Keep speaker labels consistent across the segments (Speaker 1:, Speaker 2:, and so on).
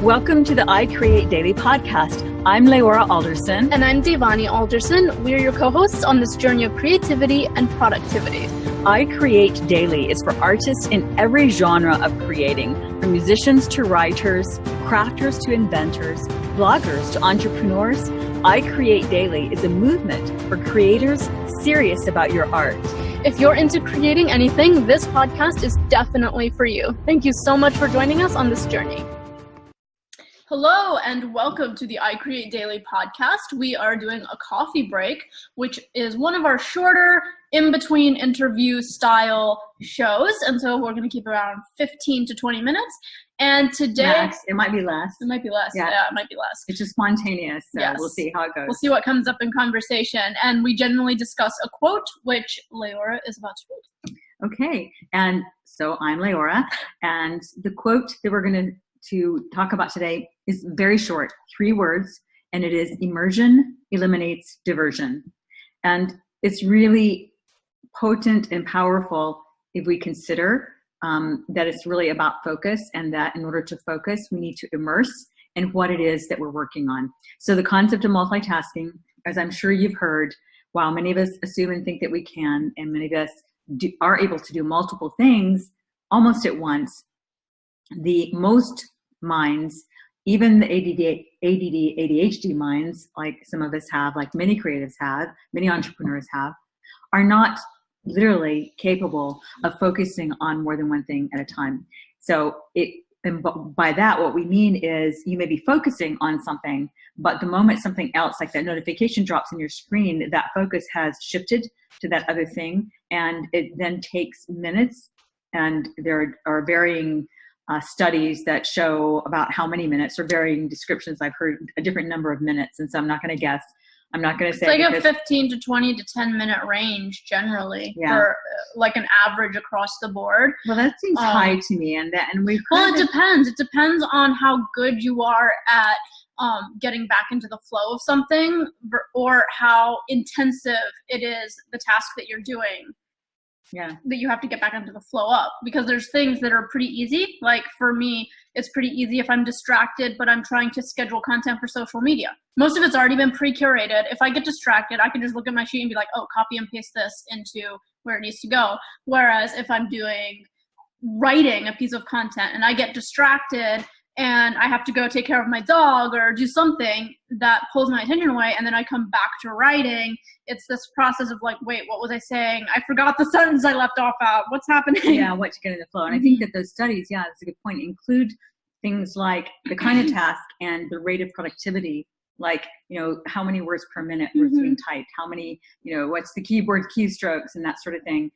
Speaker 1: Welcome to the I Create Daily podcast. I'm LeAura Alderson.
Speaker 2: And I'm Divani Alderson. We're your co-hosts on this journey of creativity and productivity.
Speaker 1: I Create Daily is for artists in every genre of creating, from musicians to writers, crafters to inventors, bloggers to entrepreneurs. I Create Daily is a movement for creators serious about your art.
Speaker 2: If you're into creating anything, this podcast is definitely for you. Thank you so much for joining us on this journey. Hello and welcome to the I Create Daily podcast. We are doing a coffee break, which is one of our shorter in-between interview style shows. And so we're going to keep around 15 to 20 minutes. And today...
Speaker 1: Max, it might be less.
Speaker 2: It might be less. Yeah, it might be less.
Speaker 1: It's just spontaneous, so yes. We'll see how it goes.
Speaker 2: We'll see what comes up in conversation. And we generally discuss a quote, which LeAura is about to read.
Speaker 1: Okay. And so I'm LeAura. And the quote that we're going to talk about today is very short, 3 words, and it is immersion eliminates diversion. And it's really potent and powerful if we consider that it's really about focus, and that in order to focus, we need to immerse in what it is that we're working on. So the concept of multitasking, as I'm sure you've heard, while many of us assume and think that we can, and many of us are able to do multiple things almost at once, the most minds, even the ADD, ADHD minds, like some of us have, like many creatives have, many entrepreneurs have, are not literally capable of focusing on more than one thing at a time. So by that, what we mean is you may be focusing on something, but the moment something else, like that notification drops on your screen, that focus has shifted to that other thing, and it then takes minutes. And there are varying studies that show about how many minutes, or varying descriptions. I've heard a different number of minutes, and so I'm not going to guess. I'm not going to say.
Speaker 2: It's like a 15 to 20 to 10 minute range generally for like an average across the board.
Speaker 1: Well, that seems high to me, and we've heard.
Speaker 2: Well, it depends. It depends on how good you are at getting back into the flow of something, or how intensive it is, the task that you're doing.
Speaker 1: Yeah,
Speaker 2: that you have to get back into the flow up, because there's things that are pretty easy. Like for me, it's pretty easy if I'm distracted, but I'm trying to schedule content for social media. Most of it's already been pre-curated. If I get distracted, I can just look at my sheet and be like, oh, copy and paste this into where it needs to go. Whereas if I'm writing a piece of content and I get distracted and I have to go take care of my dog or do something that pulls my attention away, and then I come back to writing, it's this process of like, wait, what was I saying? I forgot the sentence I left off at. What's happening?
Speaker 1: Yeah, what to get in the flow. And I think that those studies, that's a good point, include things like the kind of task and the rate of productivity, like, how many words per minute were being typed, how many, what's the keyboard keystrokes and that sort of thing.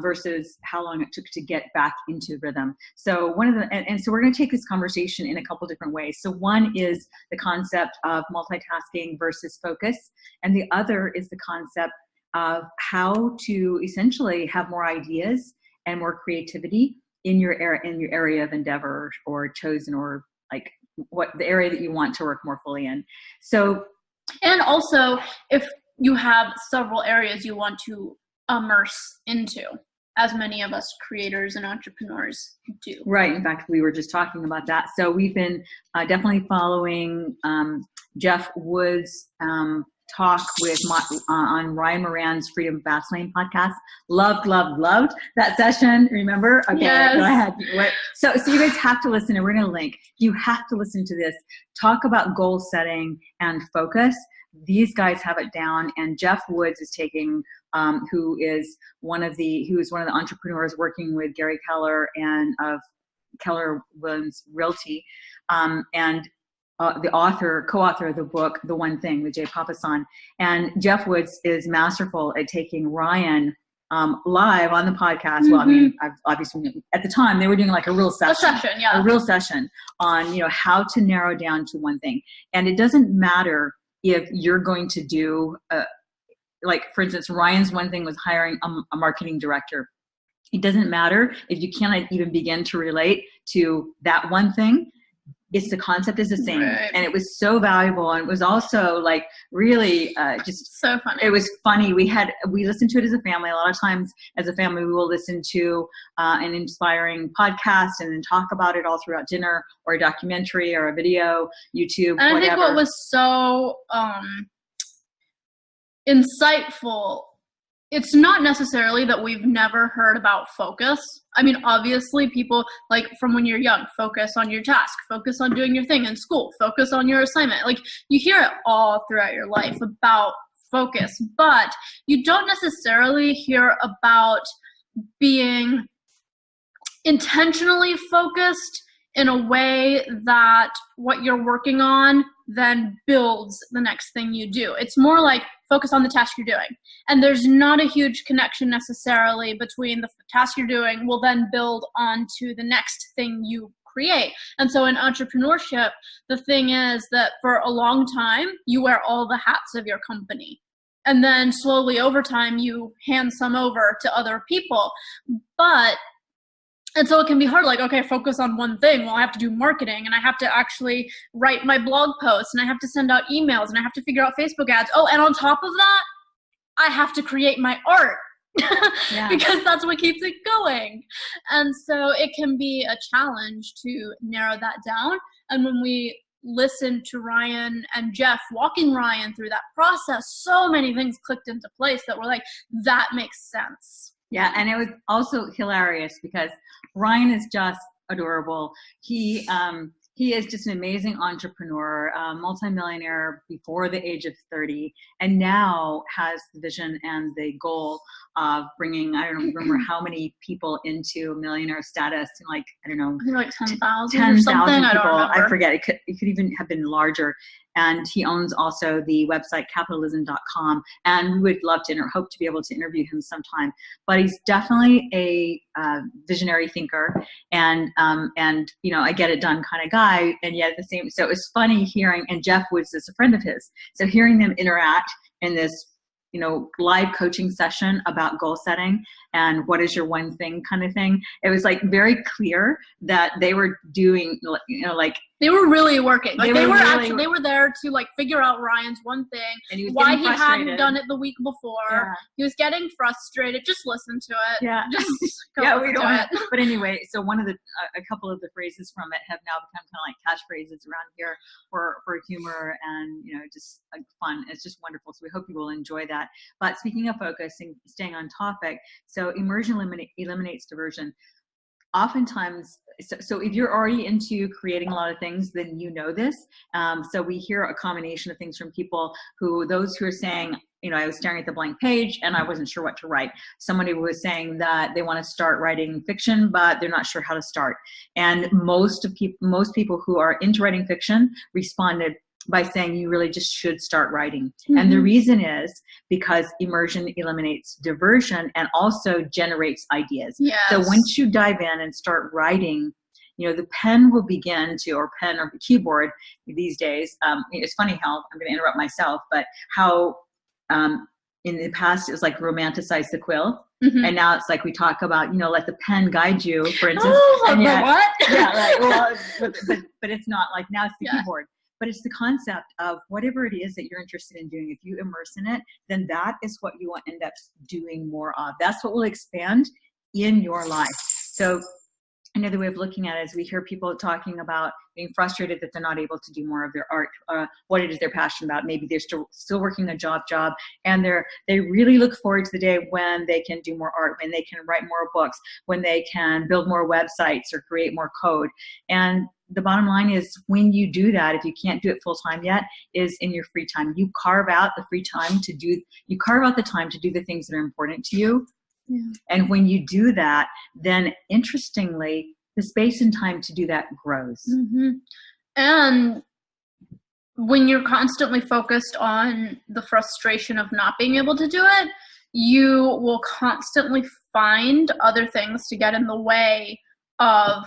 Speaker 1: Versus how long it took to get back into rhythm. So so we're going to take this conversation in a couple different ways. So one is the concept of multitasking versus focus, and the other is the concept of how to essentially have more ideas and more creativity in your area of endeavor or chosen, or like what the area that you want to work more fully in. So,
Speaker 2: and also if you have several areas you want to immerse into, as many of us creators and entrepreneurs do. Right.
Speaker 1: In fact, we were just talking about that. So we've been definitely following Jeff Wood's talk on Ryan Moran's Freedom Fastlane podcast. Loved that session. Remember? Okay,
Speaker 2: yes.
Speaker 1: Go ahead. So you guys have to listen, and we're going to link. You have to listen to this. Talk about goal setting and focus. These guys have it down, and Jeff Woods is taking, who is one of the entrepreneurs working with Gary Keller and of Keller Williams Realty, and the co-author of the book, The One Thing, with Jay Papasan. And Jeff Woods is masterful at taking Ryan live on the podcast. Well, I mean, obviously at the time they were doing like a real session on, how to narrow down to one thing. And it doesn't matter if you're going to do, like for instance, Ryan's one thing was hiring a marketing director. It doesn't matter if you cannot even begin to relate to that one thing. it's the concept is the same.
Speaker 2: Right.
Speaker 1: And it was so valuable. And it was also like really just
Speaker 2: so funny.
Speaker 1: It was funny. We listened to it as a family. A lot of times as a family, we will listen to an inspiring podcast and then talk about it all throughout dinner, or a documentary or a video, YouTube,
Speaker 2: and
Speaker 1: whatever.
Speaker 2: I think what was so insightful, it's not necessarily that we've never heard about focus. I mean, obviously people, like from when you're young, focus on your task, focus on doing your thing in school, focus on your assignment. Like you hear it all throughout your life about focus, but you don't necessarily hear about being intentionally focused in a way that what you're working on then builds the next thing you do. It's more like focus on the task you're doing. And there's not a huge connection necessarily between the task you're doing will then build onto the next thing you create. And so in entrepreneurship, the thing is that for a long time, you wear all the hats of your company. And then slowly over time, you hand some over to other people. And so it can be hard, like, okay, focus on one thing. Well, I have to do marketing, and I have to actually write my blog posts, and I have to send out emails, and I have to figure out Facebook ads. Oh, and on top of that, I have to create my art because that's what keeps it going. And so it can be a challenge to narrow that down. And when we listen to Ryan and Jeff walking Ryan through that process, so many things clicked into place that were like, that makes sense.
Speaker 1: Yeah, and it was also hilarious because Ryan is just adorable. He is just an amazing entrepreneur, multimillionaire before the age of 30, and now has the vision and the goal of bringing, I don't remember how many people into millionaire status, like, I don't know,
Speaker 2: like 10,000 or something. I don't remember.
Speaker 1: I forget. It could even have been larger. And he owns also the website capitalism.com, and we would love to hope to be able to interview him sometime. But he's definitely a visionary thinker, and you know, I get it done kind of guy. And yet at the same, so it was funny hearing, and Jeff was just a friend of his, so hearing them interact in this, you know, live coaching session about goal setting and what is your one thing kind of thing. It was like very clear that they were doing, you know, like
Speaker 2: they were really working. Like they were there to like figure out Ryan's one thing,
Speaker 1: and
Speaker 2: why he hadn't done it the week before.
Speaker 1: Yeah.
Speaker 2: He was getting frustrated. Just listen to it.
Speaker 1: Yeah.
Speaker 2: Just
Speaker 1: we don't have, but anyway, so one of the, a couple of the phrases from it have now become kind of like catchphrases around here for humor and, you know, just like fun. It's just wonderful. So we hope you will enjoy that. But speaking of focus and staying on topic, so immersion eliminates diversion. Oftentimes, so if you're already into creating a lot of things, then you know this. So we hear a combination of things from people those who are saying, you know, I was staring at the blank page and I wasn't sure what to write. Somebody was saying that they want to start writing fiction, but they're not sure how to start. And most people who are into writing fiction responded by saying you really just should start writing. Mm-hmm. And the reason is because immersion eliminates diversion and also generates ideas.
Speaker 2: Yes.
Speaker 1: So once you dive in and start writing, you know, the pen will begin to, or pen or the keyboard these days. It's funny how, I'm going to interrupt myself, but how in the past it was like romanticize the quill. Mm-hmm. And now it's like we talk about, you know, let the pen guide you, for instance.
Speaker 2: Oh,
Speaker 1: and yet,
Speaker 2: what?
Speaker 1: Yeah, like, well, but it's not like, now it's the keyboard. But it's the concept of whatever it is that you're interested in doing. If you immerse in it, then that is what you will end up doing more of. That's what will expand in your life. So another way of looking at it is we hear people talking about being frustrated that they're not able to do more of their art, what it is they're passionate about. Maybe they're still working a job, and they really look forward to the day when they can do more art, when they can write more books, when they can build more websites or create more code. And the bottom line is when you do that, if you can't do it full time yet, is in your free time. You carve out the free time you carve out the time to do the things that are important to you. Yeah. And when you do that, then interestingly, the space and time to do that grows.
Speaker 2: Mm-hmm. And when you're constantly focused on the frustration of not being able to do it, you will constantly find other things to get in the way of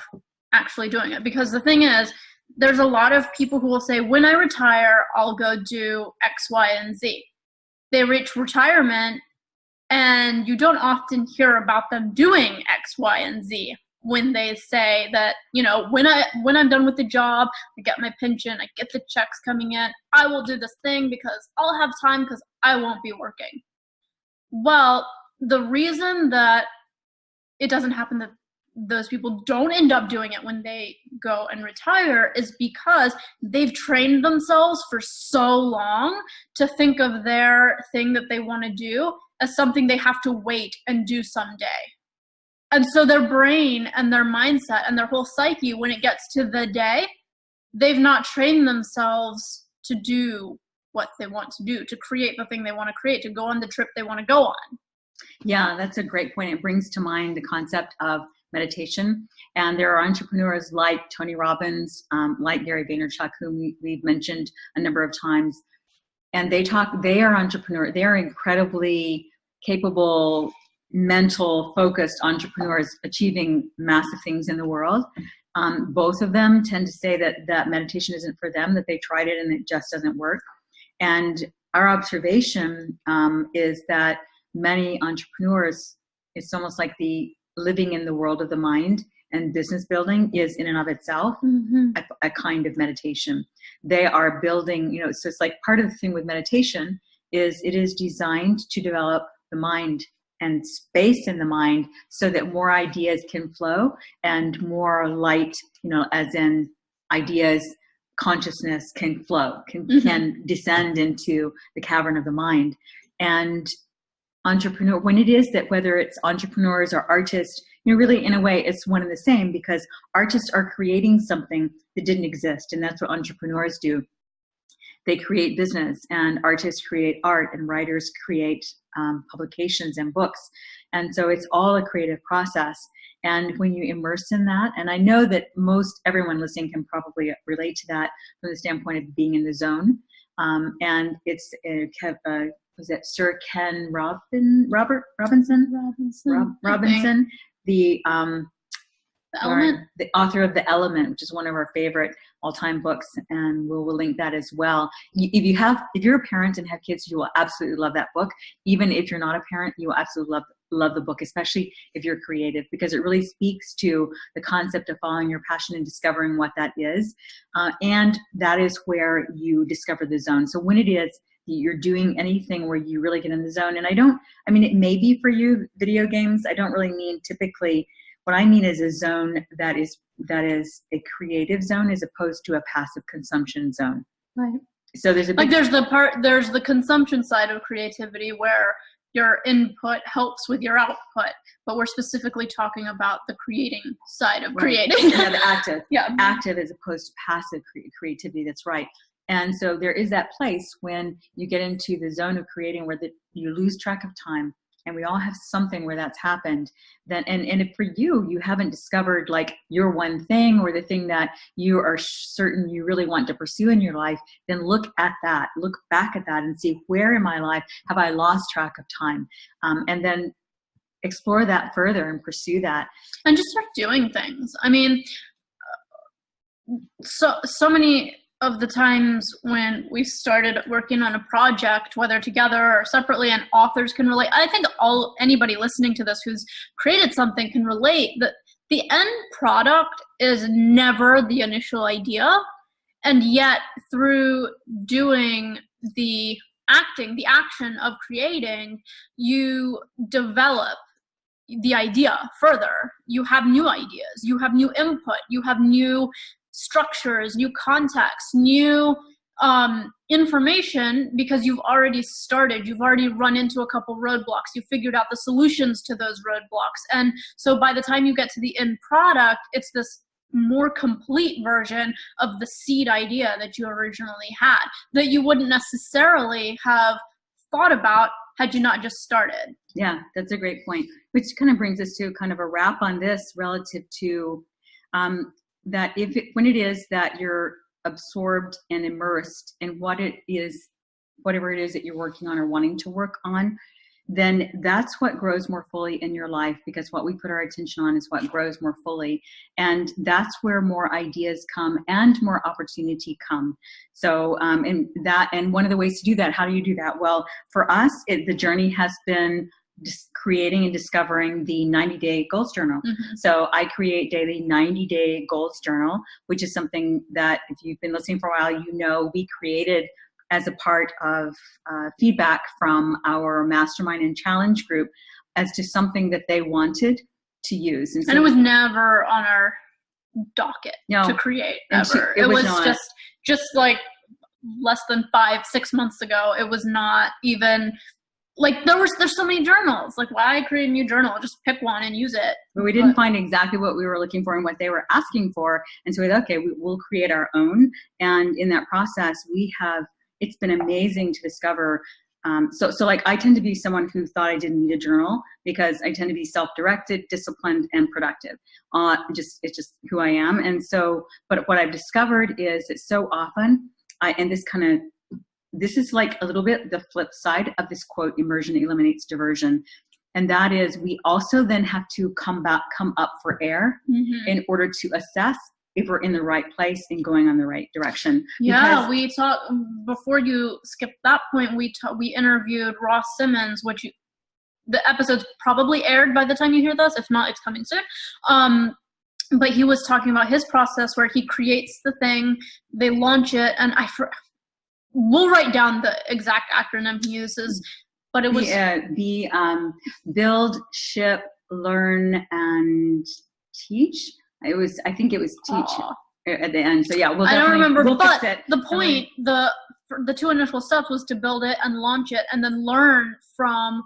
Speaker 2: actually doing it. Because the thing is, there's a lot of people who will say, when I retire, I'll go do X, Y, and Z. They reach retirement and you don't often hear about them doing X, Y, and Z. when they say that, when I'm done with the job, I get my pension, I get the checks coming in, I will do this thing because I'll have time because I won't be working. Well, the reason that it doesn't happen, that those people don't end up doing it when they go and retire, is because they've trained themselves for so long to think of their thing that they want to do as something they have to wait and do someday. And so their brain and their mindset and their whole psyche, when it gets to the day, they've not trained themselves to do what they want to do, to create the thing they want to create, to go on the trip they want to go on.
Speaker 1: Yeah, that's a great point. It brings to mind the concept of meditation. And there are entrepreneurs like Tony Robbins, like Gary Vaynerchuk, whom we've mentioned a number of times. And they are entrepreneurs. They are incredibly capable, mental, focused entrepreneurs achieving massive things in the world. Both of them tend to say that meditation isn't for them, that they tried it and it just doesn't work. And our observation is that many entrepreneurs, it's almost like the living in the world of the mind, and business building is in and of itself a kind of meditation. They are building, so it's like part of the thing with meditation is it is designed to develop the mind and space in the mind so that more ideas can flow and more light, as in ideas, consciousness can flow, can descend into the cavern of the mind. And when it is that, whether it's entrepreneurs or artists, really in a way it's one and the same, because artists are creating something that didn't exist, and that's what entrepreneurs do. They create business, and artists create art, and writers create publications and books. And so it's all a creative process. And when you immerse in that, and I know that everyone listening can probably relate to that from the standpoint of being in the zone. And it's was it Sir Ken Robinson, the author of The Element, which is one of our favorite all-time books, and we'll link that as well. If you're a parent and have kids, you will absolutely love that book. Even if you're not a parent, you will absolutely love the book, especially if you're creative, because it really speaks to the concept of following your passion and discovering what that is. And that is where you discover the zone. So when it is you're doing anything where you really get in the zone, and it may be for you, video games, I don't really mean typically. What I mean is a zone that is a creative zone as opposed to a passive consumption zone.
Speaker 2: Right.
Speaker 1: So there's
Speaker 2: there's the consumption side of creativity where your input helps with your output, but we're specifically talking about the creating side of creating.
Speaker 1: Yeah, the active.
Speaker 2: Yeah.
Speaker 1: Active as opposed to passive creativity. That's right. And so there is that place when you get into the zone of creating where you lose track of time. And we all have something where that's happened. And if for you haven't discovered like your one thing or the thing that you are certain you really want to pursue in your life, then look back at that and see, where in my life have I lost track of time? And then explore that further and pursue that.
Speaker 2: And just start doing things. I mean, so many of the times when we started working on a project, whether together or separately, and authors can relate. I think anybody listening to this who's created something can relate that the end product is never the initial idea. And yet through doing the action of creating, you develop the idea further. You have new ideas, you have new input, you have new structures, new context, new information, because you've already started, you've already run into a couple roadblocks, you figured out the solutions to those roadblocks. And so by the time you get to the end product, it's this more complete version of the seed idea that you originally had, that you wouldn't necessarily have thought about had you not just started.
Speaker 1: Yeah, that's a great point, which kind of brings us to kind of a wrap on this relative to that when it is that you're absorbed and immersed in whatever it is that you're working on or wanting to work on, then that's what grows more fully in your life, because what we put our attention on is what grows more fully. And that's where more ideas come and more opportunity come. So, and one of the ways to do that, how do you do that? Well, for us, the journey has been creating and discovering the 90-day goals journal.
Speaker 2: Mm-hmm.
Speaker 1: So I create daily 90-day goals journal, which is something that if you've been listening for a while, you know we created as a part of feedback from our mastermind and challenge group as to something that they wanted to use.
Speaker 2: And it was never on our docket to create ever. It was just like less than 5-6 months ago. It was not even like there's so many journals. Like, why create a new journal? Just pick one and use it.
Speaker 1: But we didn't find exactly what we were looking for and what they were asking for. And so we thought, okay, we'll create our own. And in that process, it's been amazing to discover. So like I tend to be someone who thought I didn't need a journal because I tend to be self-directed, disciplined, and productive. It's just who I am. And so, but what I've discovered is that so often, this is like a little bit the flip side of this quote, immersion eliminates diversion. And that is we also then have to come up for air in order to assess if we're in the right place and going on the right direction.
Speaker 2: Yeah, we talked before you skipped that point. We interviewed Ross Simmons, the episode's probably aired by the time you hear this. If not, it's coming soon. But he was talking about his process where he creates the thing, they launch it, and we'll write down the exact acronym he uses. But it was
Speaker 1: the build, ship, learn, and teach. I think it was teach at the end. So yeah,
Speaker 2: I don't remember, but the point, the 2 initial steps was to build it and launch it, and then learn from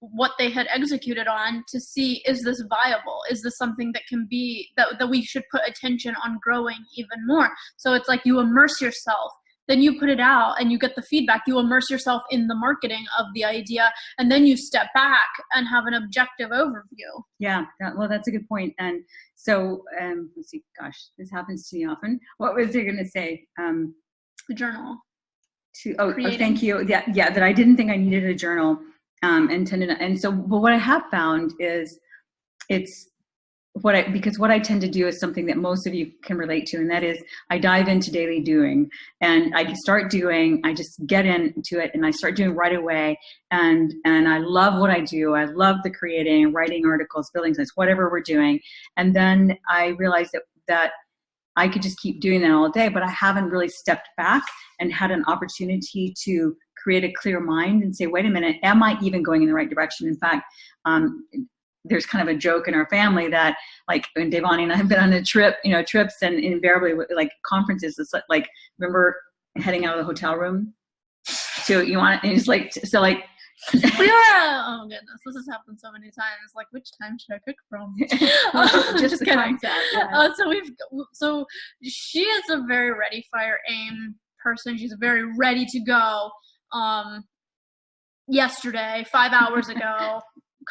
Speaker 2: what they had executed on to see, is this viable? Is this something that can be that we should put attention on growing even more? So it's like you immerse yourself. Then you put it out and you get the feedback. You immerse yourself in the marketing of the idea, and then you step back and have an objective overview.
Speaker 1: Yeah, that's a good point. And so, let's see, gosh, this happens to me often. What was I going to say?
Speaker 2: The journal.
Speaker 1: Thank you. Yeah, that I didn't think I needed a journal. And so, but what I have found is because what I tend to do is something that most of you can relate to, and that is I dive into daily doing, and I start doing, I just get into it and I start doing right away. And I love what I do. I love the creating, writing articles, building sites, whatever we're doing. And then I realized that I could just keep doing that all day, but I haven't really stepped back and had an opportunity to create a clear mind and say, wait a minute, am I even going in the right direction? In fact, there's kind of a joke in our family that like when Devani and I have been on trips and invariably like conferences, it's like, remember heading out of the hotel room to, you want it, and it's like, so like,
Speaker 2: oh goodness, this has happened so many times. Like, which time should I pick from? Just kidding. Yeah. So she is a very ready, fire, aim person. She's very ready to go. Yesterday, 5 hours ago,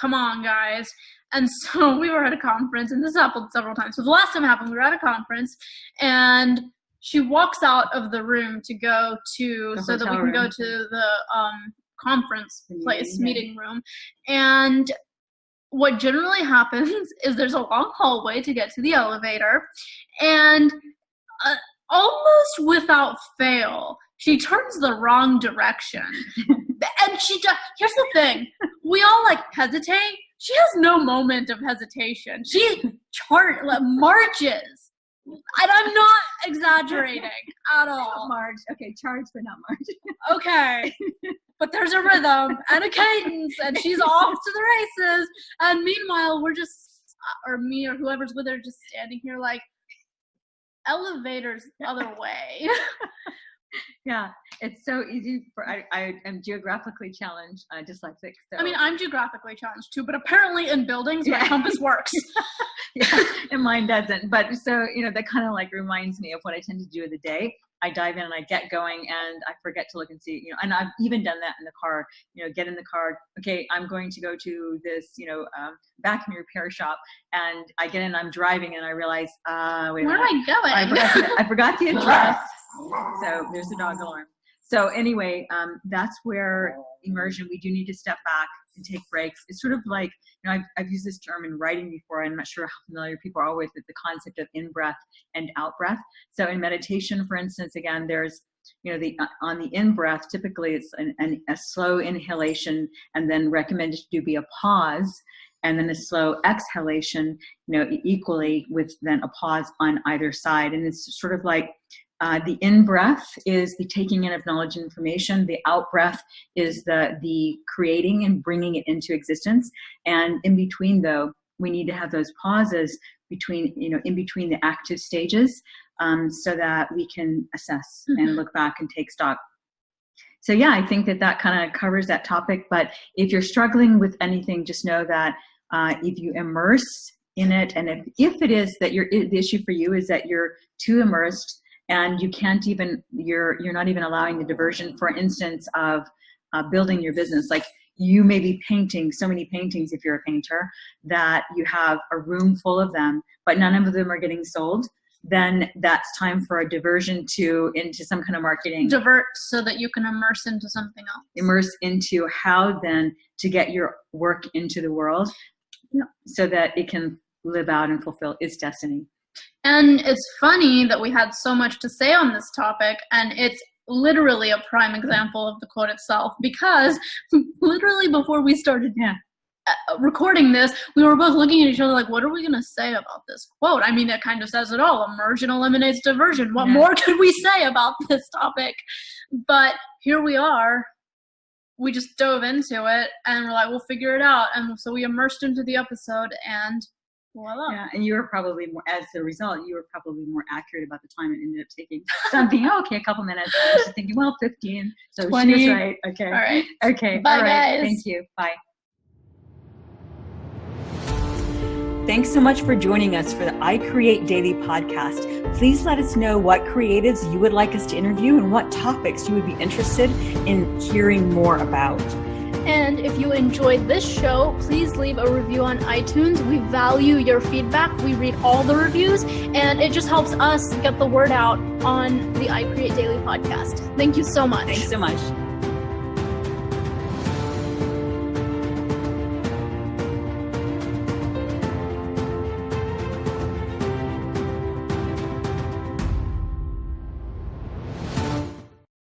Speaker 2: come on, guys. And so we were at a conference, and this happened several times. So the last time it happened, we were at a conference, and she walks out of the room to go to, so that we can go to the conference place, meeting room. And what generally happens is there's a long hallway to get to the elevator, and almost without fail, she turns the wrong direction. And here's the thing, we all like hesitate. She has no moment of hesitation. She marches. And I'm not exaggerating at all.
Speaker 1: March. Okay, charge, but not march.
Speaker 2: Okay. But there's a rhythm and a cadence, and she's off to the races. And meanwhile, we're just, or me or whoever's with her, just standing here like, elevators other way.
Speaker 1: Yeah, it's so easy I am geographically challenged, dyslexic. So.
Speaker 2: I mean, I'm geographically challenged too, but apparently in buildings, my compass works.
Speaker 1: Yeah, and mine doesn't. But so, that kind of like reminds me of what I tend to do in the day. I dive in and I get going and I forget to look and see, and I've even done that in the car, get in the car. Okay, I'm going to go to this, vacuum repair shop, and I get in, I'm driving and I realize, wait a minute.
Speaker 2: Where am I going?
Speaker 1: I forgot the address. So there's the dog alarm. So anyway, that's where immersion, we do need to step back and take breaks. It's sort of like, I've used this term in writing before. I'm not sure how familiar people are with the concept of in-breath and out-breath. So in meditation, for instance, again, there's on the in-breath, typically it's a slow inhalation, and then recommended to be a pause, and then a slow exhalation, equally with then a pause on either side. And it's sort of like the in-breath is the taking in of knowledge and information. The out-breath is the creating and bringing it into existence. And in between, though, we need to have those pauses in between the active stages, so that we can assess and look back and take stock. So yeah, I think that kind of covers that topic. But if you're struggling with anything, just know that if you immerse in it, and if it is that the issue for you is that you're too immersed and you can't even, you're not even allowing the diversion, for instance, of building your business. Like, you may be painting so many paintings, if you're a painter, that you have a room full of them, but none of them are getting sold. Then that's time for a diversion into some kind of marketing.
Speaker 2: Divert so that you can immerse into something else.
Speaker 1: Immerse into how then to get your work into the world, so that it can live out and fulfill its destiny.
Speaker 2: And it's funny that we had so much to say on this topic, and it's literally a prime example of the quote itself, because literally before we started recording this, we were both looking at each other like, what are we going to say about this quote? I mean, it kind of says it all. Immersion eliminates diversion. What more could we say about this topic? But here we are. We just dove into it, and we're like, we'll figure it out. And so we immersed into the episode, and voila.
Speaker 1: Yeah, and you were probably more, as a result, you were probably more accurate about the time. It ended up taking something, a couple minutes. I was thinking, 15. So
Speaker 2: 20.
Speaker 1: She was right. Okay.
Speaker 2: All right.
Speaker 1: Okay.
Speaker 2: Bye,
Speaker 1: all right.
Speaker 2: guys.
Speaker 1: Thank you. Bye. Thanks so much for joining us for the I Create Daily podcast. Please let us know what creatives you would like us to interview and what topics you would be interested in hearing more about.
Speaker 2: And if you enjoyed this show, please leave a review on iTunes. We value your feedback. We read all the reviews, and it just helps us get the word out on the I Create Daily podcast. Thank you so much.
Speaker 1: Thanks so much.